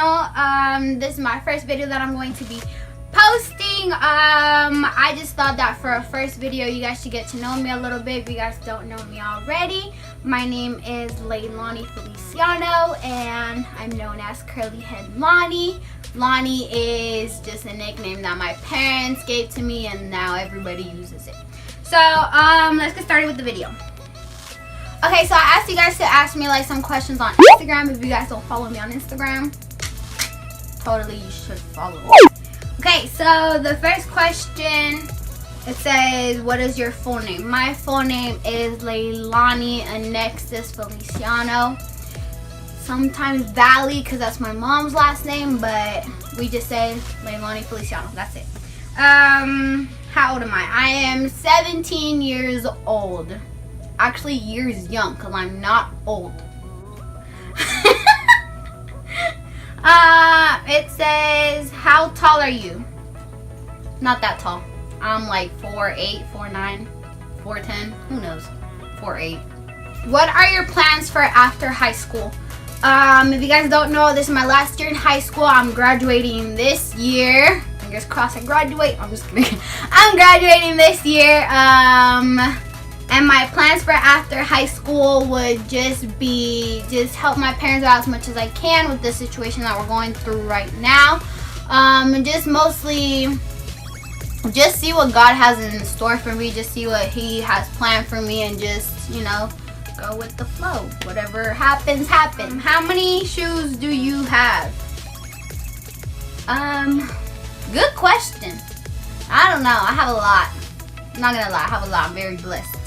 channel. This is my first video that I'm going to be posting. I just thought that for a first video you guys should get to know me a little bit if you guys don't know me already. My name is Leilani Feliciano and I'm known as Curly Head Lonnie. Lonnie is just a nickname that my parents gave to me and now everybody uses it. So let's get started with the video. Okay, so I asked you guys to ask me like some questions on Instagram. If you guys don't follow me on Instagram, totally you should follow me. Okay, so the first question, it says, what is your full name? My full name is Leilani Anexis Feliciano. Sometimes Valley, because that's my mom's last name, but we just say Leilani Feliciano. That's it. How old am I? I am 17 years old. Actually, years young, because I'm not old. It says, how tall are you? Not that tall. I'm like 4'8", 4'9", 4'10", who knows? 4'8". What are your plans for after high school? If you guys don't know, this is my last year in high school. I'm graduating this year. Fingers crossed I graduate. I'm just kidding. I'm graduating this year. And my plans for after high school would just be help my parents out as much as I can with the situation that we're going through right now. And just mostly just see what God has in store for me, just see what He has planned for me, and just, you know, go with the flow. Whatever happens, happens. How many shoes do you have? Good question. I don't know. I have a lot. I'm not gonna lie, I have a lot. I'm very blessed.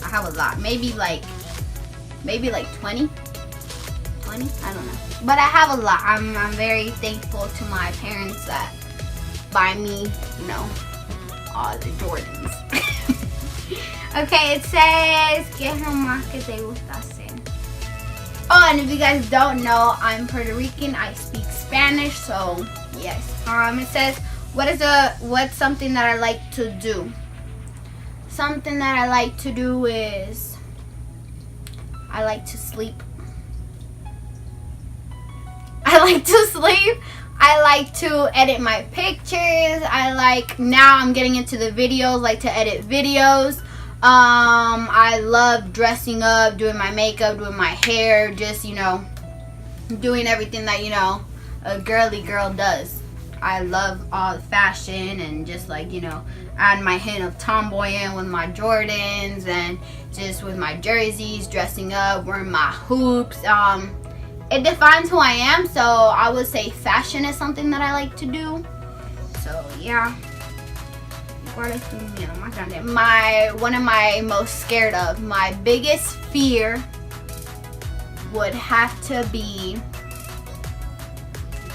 I have a lot. Maybe like 20? 20? I don't know. But I have a lot. I'm very thankful to my parents that buy me, you know, all the Jordans. Okay, it says, que es lo más que te gusta hacer? Oh, and if you guys don't know, I'm Puerto Rican. I speak Spanish, so yes. It says, what's something that I like to do? Something that I like to do is I like to sleep. I like to sleep. I like to edit my pictures. Now I'm getting into the videos, like to edit videos. I love dressing up, doing my makeup, doing my hair, just, you know, doing everything that, you know, a girly girl does. I love all the fashion and just like, you know, add my hint of tomboying with my Jordans and just with my jerseys, dressing up, wearing my hoops. It defines who I am, so I would say fashion is something that I like to do. So yeah. One of my most scared of, my biggest fear would have to be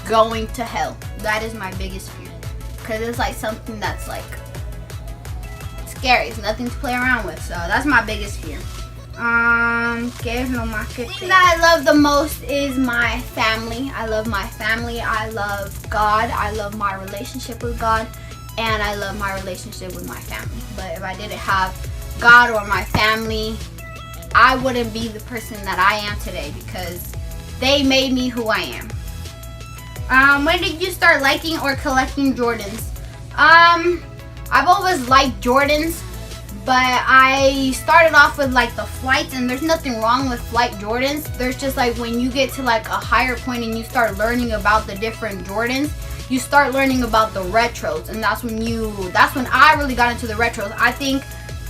going to hell. That is my biggest fear, because it's like something that's like scary. It's nothing to play around with, so that's my biggest fear. The thing that I love the most is my family. I love my family. I love God. I love my relationship with God, and I love my relationship with my family. But if I didn't have God or my family, I wouldn't be the person that I am today, because they made me who I am. When did you start liking or collecting Jordans? I've always liked Jordans, but I started off with like the flights, and there's nothing wrong with flight Jordans. There's just like when you get to like a higher point and you start learning about the different Jordans, you start learning about the retros, and that's when I really got into the retros. I think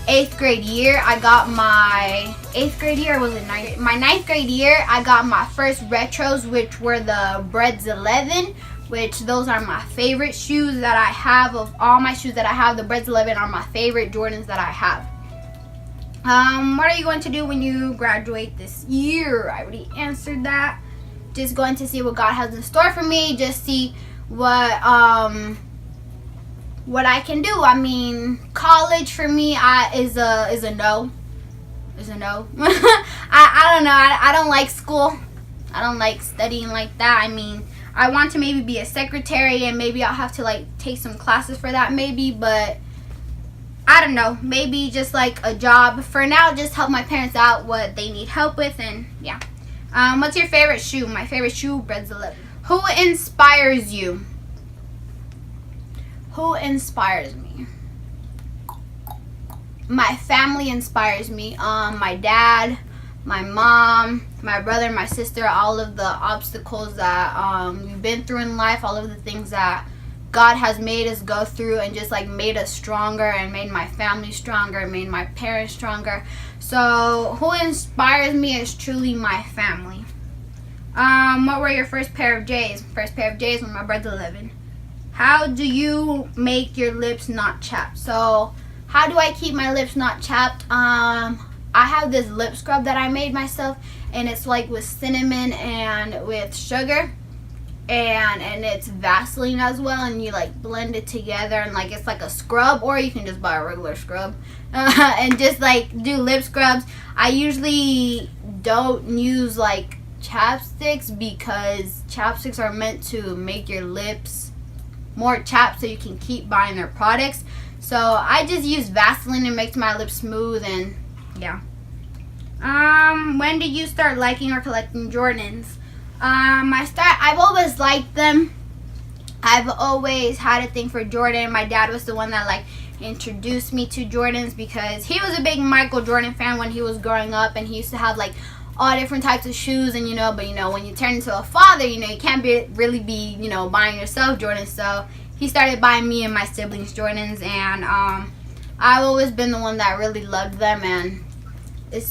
8th grade year, I got my 8th grade year, was it 9th? My 9th grade year, I got my first retros, which were the Breads 11, which those are my favorite shoes that I have. Of all my shoes that I have, the Breads 11 are my favorite Jordans that I have. What are you going to do when you graduate this year? I already answered that. Just going to see what God has in store for me. Just see what I can do. I mean, college for me is a no. Is a no. I don't know. I don't like school. I don't like studying like that. I mean, I want to maybe be a secretary, and maybe I'll have to like take some classes for that maybe, but I don't know, maybe just like a job. For now, just help my parents out what they need help with, and yeah. What's your favorite shoe? My favorite shoe, Breads 11. Who inspires you? Who inspires me? My family inspires me. My dad, my mom, my brother, my sister, all of the obstacles that we've been through in life, all of the things that God has made us go through and just like made us stronger and made my family stronger, made my parents stronger. So who inspires me is truly my family. What were your first pair of J's? First pair of J's when my brother 11. How do you make your lips not chapped? So how do I keep my lips not chapped? I have this lip scrub that I made myself, and it's like with cinnamon and with sugar, and it's Vaseline as well, and you like blend it together, and like it's like a scrub, or you can just buy a regular scrub and just like do lip scrubs. I usually don't use like chapsticks because chapsticks are meant to make your lips more chapped so you can keep buying their products. So I just use Vaseline. It makes my lips smooth, and yeah. When did you start liking or collecting Jordans? I've always liked them. I've always had a thing for Jordan. My dad was the one that like introduced me to Jordans because he was a big Michael Jordan fan when he was growing up, and he used to have like all different types of shoes, and but when you turn into a father, you can't really be buying yourself Jordans. So he started buying me and my siblings Jordans, and I've always been the one that really loved them, and it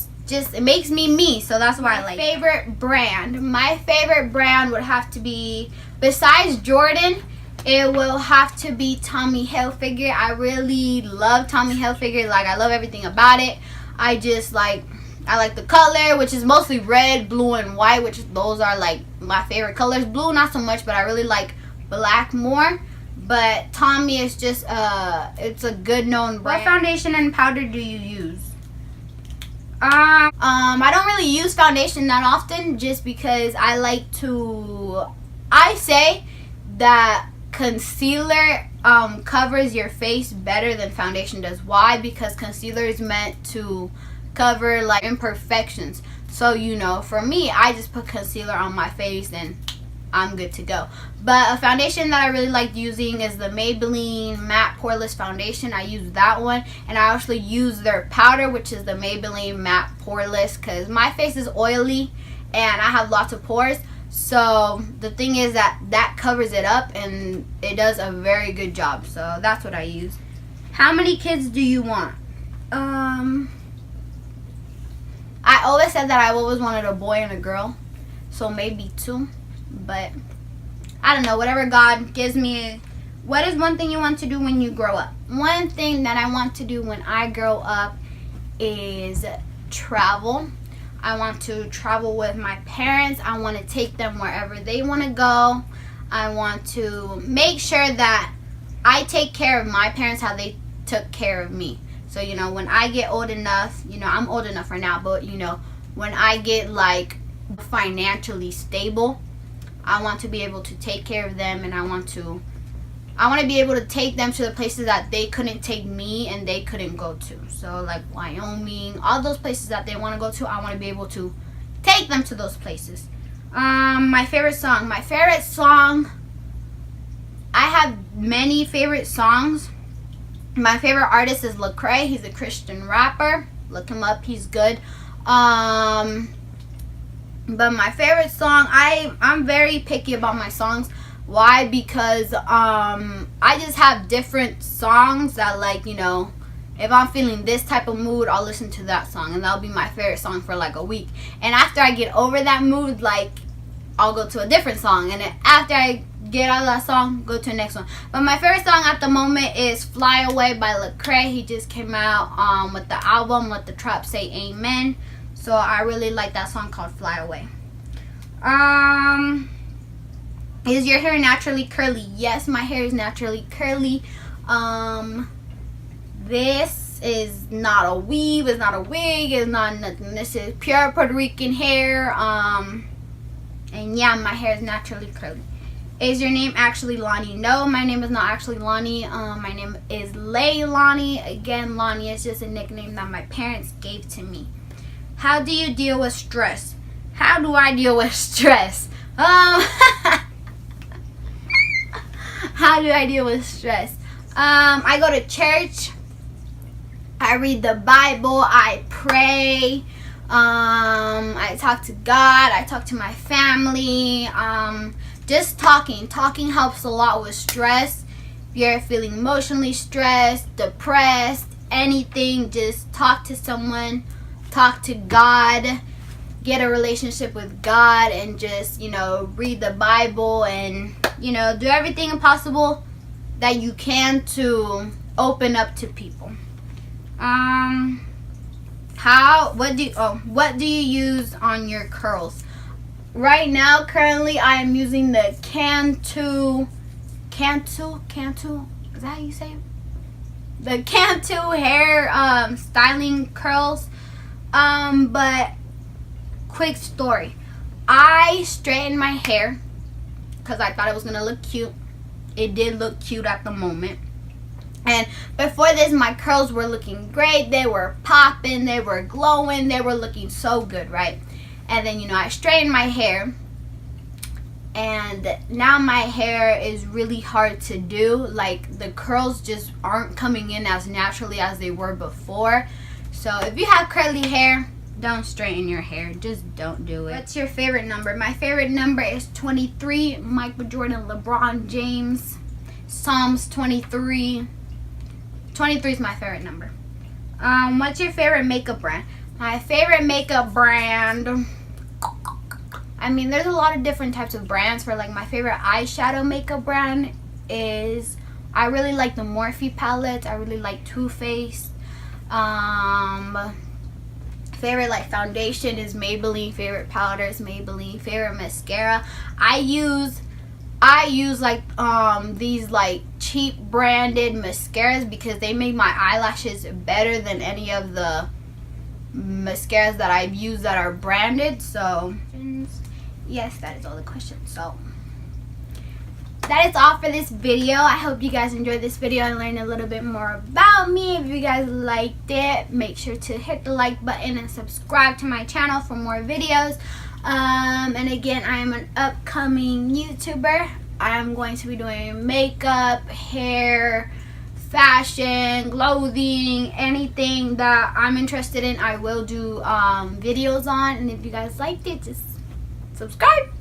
makes me me, so that's why I like it. My favorite brand would have to be, besides Jordan, it will have to be Tommy Hilfiger. I really love Tommy Hilfiger. Like, I love everything about it. I like the color, which is mostly red, blue, and white, which those are like my favorite colors. Blue, not so much, but I really like black more. But Tommy is just it's a good known brand. What foundation and powder do you use? I don't really use foundation that often, just because I say that concealer covers your face better than foundation does. Why? Because concealer is meant to cover like imperfections. So for me, I just put concealer on my face and I'm good to go. But a foundation that I really like using is the Maybelline Matte Poreless Foundation. I use that one, and I actually use their powder, which is the Maybelline Matte Poreless, because my face is oily and I have lots of pores. So the thing is that covers it up, and it does a very good job. So that's what I use. How many kids do you want? I always said that I always wanted a boy and a girl, so maybe 2. But I don't know, whatever God gives me. What is one thing you want to do when you grow up? One thing that I want to do when I grow up is travel. I want to travel with my parents. I want to take them wherever they want to go. I want to make sure that I take care of my parents how they took care of me. So, when I get old enough, I'm old enough right now, but, when I get like financially stable, I want to be able to take care of them, and I want to be able to take them to the places that they couldn't take me and they couldn't go to. So like Wyoming, all those places that they want to go to, I want to be able to take them to those places. My favorite song, I have many favorite songs. My favorite artist is Lecrae. He's a Christian rapper. Look him up, he's good. But my favorite song, I'm very picky about my songs. Why? Because I just have different songs that, like, if I'm feeling this type of mood, I'll listen to that song, and that'll be my favorite song for like a week. And after I get over that mood, like, I'll go to a different song, and then after I get out of that song, go to the next one. But my favorite song at the moment is Fly Away by Lecrae. He just came out with the album Let the Trap Say Amen. So I really like that song called Fly Away. Is your hair naturally curly? Yes, my hair is naturally curly. This is not a weave, it's not a wig, it's not nothing. This is pure Puerto Rican hair. And yeah, my hair is naturally curly. Is your name actually Lonnie? No, my name is not actually Lonnie. My name is Leilani. Again, Lonnie is just a nickname that my parents gave to me. How do you deal with stress? How do I deal with stress? How do I deal with stress? I go to church. I read the Bible. I pray. I talk to God. I talk to my family. Just talking. Talking helps a lot with stress. If you're feeling emotionally stressed, depressed, anything, just talk to someone. Talk to God. Get a relationship with God and just, read the Bible and, do everything possible that you can to open up to people. What do you use on your curls? Right now, currently, I am using the Cantu, is that how you say it? The Cantu hair styling curls. But quick story. I straightened my hair because I thought it was going to look cute. It did look cute at the moment. And before this, my curls were looking great. They were popping. They were glowing. They were looking so good, right? And then, I straightened my hair. And now my hair is really hard to do. Like, the curls just aren't coming in as naturally as they were before. So if you have curly hair, don't straighten your hair. Just don't do it. What's your favorite number? My favorite number is 23. Michael Jordan, LeBron James, Psalms 23. 23 is my favorite number. What's your favorite makeup brand? My favorite makeup brand, there's a lot of different types of brands. For like my favorite eyeshadow makeup brand is, I really like the Morphe palettes. I really like Too Faced. Favorite like foundation is Maybelline. Favorite powder is Maybelline. Favorite mascara, I use like these like cheap branded mascaras because they make my eyelashes better than any of the mascaras that I've used that are branded. So yes, that is all the questions. So that is all for this video. I hope you guys enjoyed this video and learned a little bit more about me. If you guys liked it, make sure to hit the like button and subscribe to my channel for more videos. And again, I am an upcoming YouTuber. I'm going to be doing makeup, hair, fashion, clothing, anything that I'm interested in, I will do videos on. And if you guys liked it, just subscribe.